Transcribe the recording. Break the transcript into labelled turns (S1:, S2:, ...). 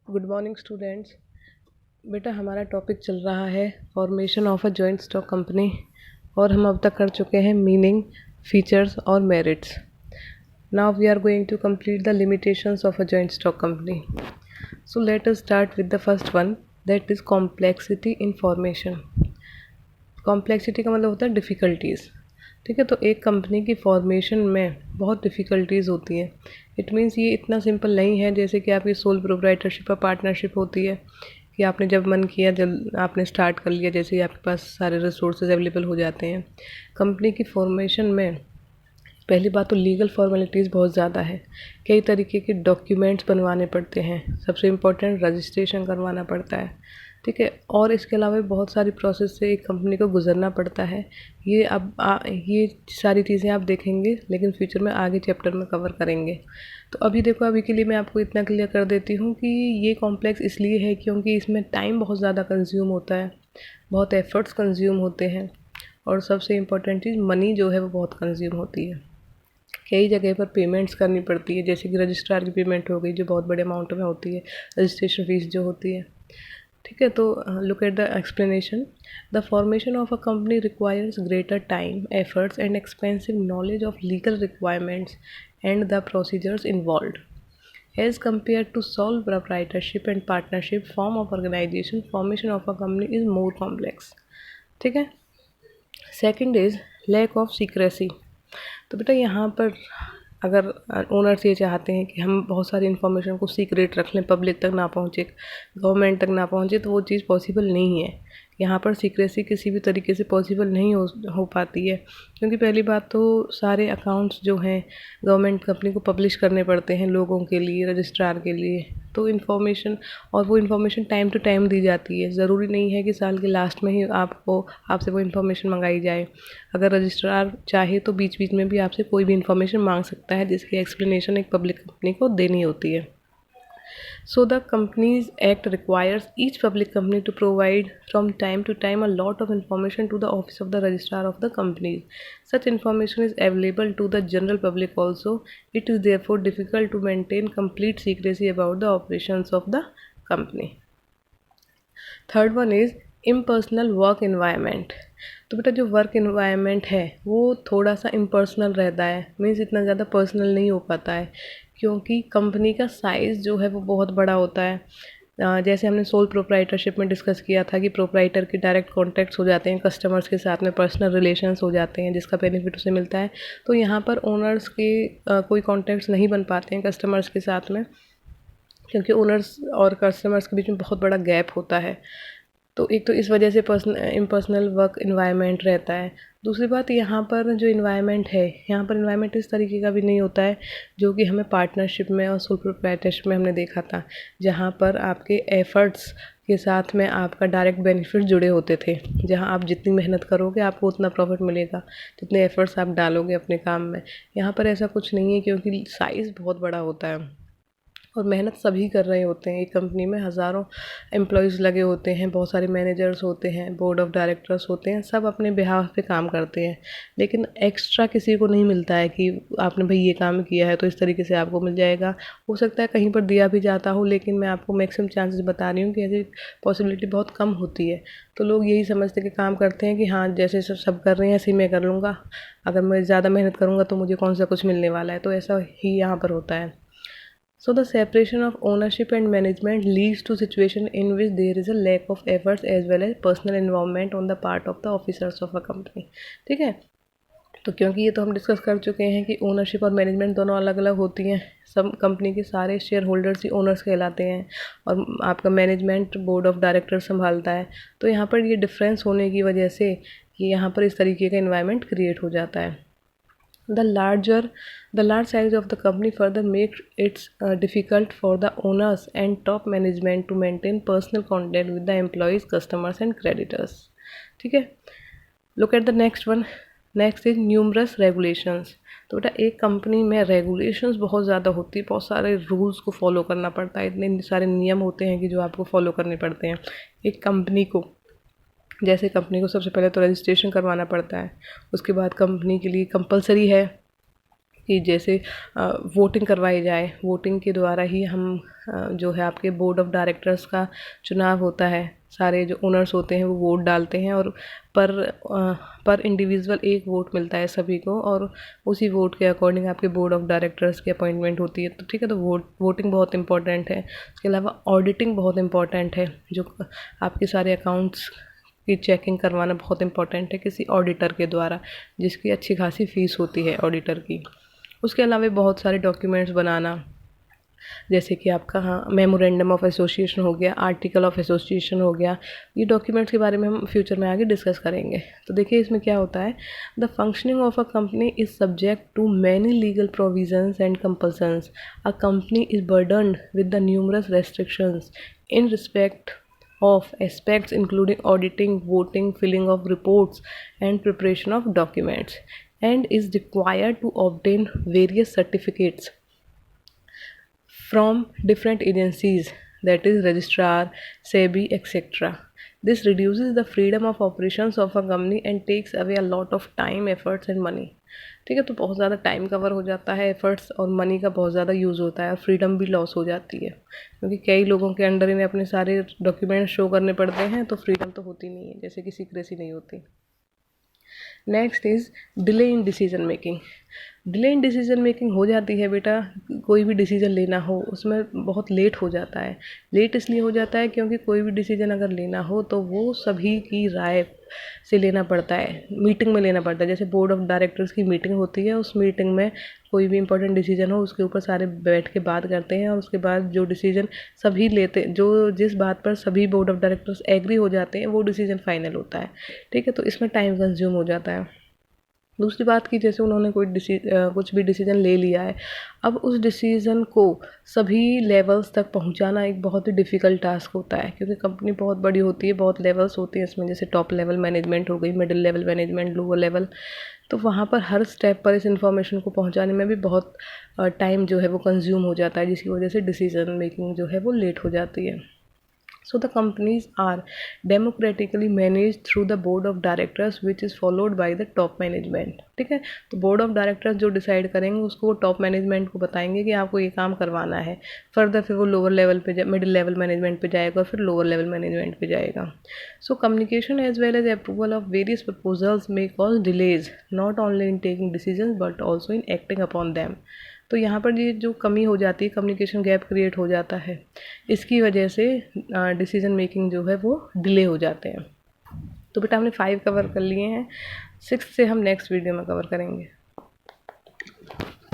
S1: Good morning students. बेटा हमारा topic चल रहा है formation of a joint stock company और हम अब तक कर चुके हैं मीनिंग, फीचर्स और merits. Now we are going to complete the limitations of a joint stock company. So let us start with the first one, that is complexity in formation. Complexity का मतलब होता है डिफ़िकल्टीज़। ठीक है, तो एक company की फॉर्मेशन में बहुत डिफ़िकल्टीज़ होती हैं। इट मीन्स ये इतना सिंपल नहीं है जैसे कि आपकी सोल प्रोप्राइटरशिप या पार्टनरशिप होती है कि आपने जब मन किया जब आपने स्टार्ट कर लिया, जैसे ही आपके पास सारे रिसोर्सेज अवेलेबल हो जाते हैं। कंपनी की फॉर्मेशन में पहली बात तो लीगल फॉर्मेलिटीज़ बहुत ज़्यादा है। कई तरीके के डॉक्यूमेंट्स बनवाने पड़ते हैं, सबसे इम्पोर्टेंट रजिस्ट्रेशन करवाना पड़ता है। ठीक है, और इसके अलावा बहुत सारी प्रोसेस से एक कंपनी को गुजरना पड़ता है। ये सारी चीज़ें आप देखेंगे लेकिन फ्यूचर में आगे चैप्टर में कवर करेंगे। तो अभी देखो, अभी के लिए मैं आपको इतना क्लियर कर देती हूँ कि ये कॉम्प्लेक्स इसलिए है क्योंकि इसमें टाइम बहुत ज़्यादा कंज्यूम होता है, बहुत एफर्ट्स कंज्यूम होते हैं, और सबसे इम्पोर्टेंट चीज़ मनी जो है वो बहुत कंज्यूम होती है। कई जगह पर पेमेंट्स करनी पड़ती है, जैसे कि रजिस्ट्रार की पेमेंट हो गई जो बहुत बड़े अमाउंट में होती है, रजिस्ट्रेशन फीस जो होती है। ठीक है, तो look at the explanation. The formation of a company requires greater time, efforts and expensive knowledge of legal requirements and the procedures involve as compared to sole proprietorship and partnership form of organization. Formation of a company is more complex. ठीक है। Second is lack of secrecy. तो बेटा यहाँ पर अगर owners ये चाहते हैं कि हम बहुत सारी इन्फॉर्मेशन को सीक्रेट रख लें, पब्लिक तक ना पहुँचे, गवर्नमेंट तक ना पहुँचे, तो वो चीज़ पॉसिबल नहीं है। यहाँ पर सीक्रेसी किसी भी तरीके से पॉसिबल नहीं हो पाती है, क्योंकि पहली बात तो सारे अकाउंट्स जो हैं गवर्नमेंट कंपनी को पब्लिश करने पड़ते हैं लोगों के लिए, रजिस्ट्रार के लिए। तो इन्फॉर्मेशन, और वो इन्फॉर्मेशन टाइम टू टाइम दी जाती है। ज़रूरी नहीं है कि साल के लास्ट में ही आपसे वो इन्फॉर्मेशन मंगाई जाए। अगर रजिस्ट्रार चाहे तो बीच बीच में भी आपसे कोई भी इन्फॉर्मेशन मांग सकता है, जिसकी एक्सप्लेनेशन एक पब्लिक कंपनी को देनी होती है। So the Companies Act requires each public company to provide from time to time a lot of information to the office of the registrar of the companies. Such information is available to the general public also. It is therefore difficult to maintain complete secrecy about the operations of the company. Third one is impersonal work environment. तो बेटा जो work environment है वो थोड़ा सा impersonal रहता है, means इतना ज़्यादा पर्सनल नहीं हो पाता है, क्योंकि कंपनी का साइज़ जो है वो बहुत बड़ा होता है। जैसे हमने सोल प्रोप्राइटरशिप में डिस्कस किया था कि प्रोप्राइटर के डायरेक्ट कॉन्टैक्ट्स हो जाते हैं कस्टमर्स के साथ में, पर्सनल रिलेशंस हो जाते हैं जिसका बेनिफिट उसे मिलता है। तो यहाँ पर ओनर्स के कोई कॉन्टैक्ट्स नहीं बन पाते हैं कस्टमर्स के साथ में, क्योंकि ओनर्स और कस्टमर्स के बीच में बहुत बड़ा गैप होता है। तो एक तो इस वजह से इम्पर्सनल वर्क इन्वायरमेंट रहता है। दूसरी बात, यहाँ पर जो इन्वायरमेंट है, यहाँ पर इन्वायरमेंट इस तरीके का भी नहीं होता है जो कि हमें पार्टनरशिप में और सोल प्रोप्राइटरशिप में हमने देखा था, जहाँ पर आपके एफ़र्ट्स के साथ में आपका डायरेक्ट बेनिफिट जुड़े होते थे। जहाँ आप जितनी मेहनत करोगे आपको उतना प्रॉफिट मिलेगा, जितने एफ़र्ट्स आप डालोगे अपने काम में। यहाँ पर ऐसा कुछ नहीं है, क्योंकि साइज़ बहुत बड़ा होता है और मेहनत सभी कर रहे होते हैं। एक कंपनी में हज़ारों एम्प्लॉयज़ लगे होते हैं, बहुत सारे मैनेजर्स होते हैं, बोर्ड ऑफ डायरेक्टर्स होते हैं, सब अपने बिहाफ पे काम करते हैं। लेकिन एक्स्ट्रा किसी को नहीं मिलता है कि आपने भाई ये काम किया है तो इस तरीके से आपको मिल जाएगा। हो सकता है कहीं पर दिया भी जाता हो, लेकिन मैं आपको मैक्सिमम चांसेस बता रही हूँ कि ऐसी पॉसिबिलिटी बहुत कम होती है। तो लोग यही समझते कि काम करते हैं कि हाँ जैसे सब कर रहे हैं ऐसे ही मैं कर लूँगा, अगर मैं ज़्यादा मेहनत करूँगा तो मुझे कौन सा कुछ मिलने वाला है। तो ऐसा ही यहाँ पर होता है। So the separation of ownership and management leads to situation in which there is a lack of efforts as well as personal involvement on the part of the officers of a company. ठीक है, तो क्योंकि ये तो हम discuss कर चुके हैं कि ओनरशिप और मैनेजमेंट दोनों अलग अलग होती हैं। सब कंपनी के सारे शेयर होल्डर्स ही ओनर्स कहलाते हैं और आपका मैनेजमेंट बोर्ड ऑफ डायरेक्टर संभालता है। तो यहाँ पर ये डिफरेंस होने की वजह से कि यहाँ पर इस तरीके का इन्वायरमेंट क्रिएट हो जाता है। The large size of the company further makes it difficult for the owners and top management to maintain personal contact with the employees, customers and creditors. ठीक है, look at the next one. Next is numerous regulations. तो बेटा एक company में regulations बहुत ज़्यादा होती है, बहुत सारे रूल्स को फॉलो करना पड़ता है, इतने सारे नियम होते हैं कि जो आपको फॉलो करने पड़ते हैं। एक कंपनी को, जैसे कंपनी को सबसे पहले तो रजिस्ट्रेशन करवाना पड़ता है, उसके बाद कंपनी के लिए कंपलसरी है कि जैसे वोटिंग करवाई जाए, वोटिंग के द्वारा ही हम जो है आपके बोर्ड ऑफ डायरेक्टर्स का चुनाव होता है। सारे जो ओनर्स होते हैं वो वोट डालते हैं और पर इंडिविजुअल एक वोट मिलता है सभी को, और उसी वोट के अकॉर्डिंग आपके बोर्ड ऑफ डायरेक्टर्स की अपॉइंटमेंट होती है। तो ठीक है, तो वोटिंग बहुत इंपॉर्टेंट है। इसके अलावा ऑडिटिंग बहुत इंपॉर्टेंट है, जो आपके सारे अकाउंट्स की चेकिंग करवाना बहुत इंपॉर्टेंट है किसी ऑडिटर के द्वारा, जिसकी अच्छी खासी फीस होती है ऑडिटर की। उसके अलावा बहुत सारे डॉक्यूमेंट्स बनाना, जैसे कि आपका मेमोरेंडम ऑफ एसोसिएशन हो गया, आर्टिकल ऑफ एसोसिएशन हो गया। ये डॉक्यूमेंट्स के बारे में हम फ्यूचर में आगे डिस्कस करेंगे। तो देखिए इसमें क्या होता है, the functioning of a company is subject to many legal provisions and compulsions. A company is burdened with the numerous restrictions in respect of aspects including auditing, voting, filling of reports and preparation of documents, and is required to obtain various certificates from different agencies, that is registrar, SEBI, etc. This reduces the freedom of operations of a company and takes away a lot of time, efforts and money. ठीक है, तो बहुत ज़्यादा time cover हो जाता है, efforts और money का बहुत ज़्यादा यूज़ होता है, और फ्रीडम भी लॉस हो जाती है, क्योंकि कई लोगों के अंडर इन्हें अपने सारे डॉक्यूमेंट शो करने पड़ते हैं, तो फ्रीडम तो होती नहीं है, जैसे कि सीक्रेसी नहीं होती। Next is delay in decision making. Delay in decision making हो जाती है बेटा, कोई भी डिसीजन लेना हो उसमें बहुत लेट हो जाता है। लेट इसलिए हो जाता है क्योंकि कोई भी डिसीजन अगर लेना हो तो वो सभी की राय से लेना पड़ता है, मीटिंग में लेना पड़ता है। जैसे बोर्ड ऑफ डायरेक्टर्स की मीटिंग होती है, उस मीटिंग में कोई भी इंपॉर्टेंट डिसीजन हो उसके ऊपर सारे बैठ के बात करते हैं, और उसके बाद जो डिसीजन सभी लेते, जो जिस बात पर सभी बोर्ड ऑफ डायरेक्टर्स एग्री हो जाते हैं वो डिसीजन फाइनल होता है। ठीक है, तो इसमें टाइम कंज्यूम हो जाता है। दूसरी बात की, जैसे उन्होंने कुछ भी डिसीजन ले लिया है, अब उस डिसीज़न को सभी लेवल्स तक पहुंचाना एक बहुत ही डिफ़िकल्ट टास्क होता है, क्योंकि कंपनी बहुत बड़ी होती है, बहुत लेवल्स होती हैं इसमें, जैसे टॉप लेवल मैनेजमेंट हो गई, middle level management, lower level. तो वहाँ पर हर स्टेप पर इस इन्फॉर्मेशन को पहुँचाने में भी बहुत टाइम जो है वो कंज्यूम हो जाता है, जिसकी वजह से डिसीजन मेकिंग जो है वो लेट हो जाती है। So the companies are democratically managed through the board of directors, which is followed by the top management. ठीक है, तो बोर्ड ऑफ डायरेक्टर्स जो डिसाइड करेंगे उसको टॉप मैनेजमेंट को बताएंगे कि आपको ये काम करवाना है। फर्दर फिर वो लोअर लेवल पे, मिडिल लेवल मैनेजमेंट पे जाएगा, और फिर लोअर लेवल मैनेजमेंट पे जाएगा। So communication as well as approval of various proposals may cause delays, not only in taking decision but also in acting upon them. तो यहाँ पर ये जो कमी हो जाती है, कम्युनिकेशन गैप क्रिएट हो जाता है, इसकी वजह से डिसीजन मेकिंग जो है वो डिले हो जाते हैं। तो बेटा हमने 5 कवर कर लिए हैं, 6 से हम नेक्स्ट वीडियो में कवर करेंगे।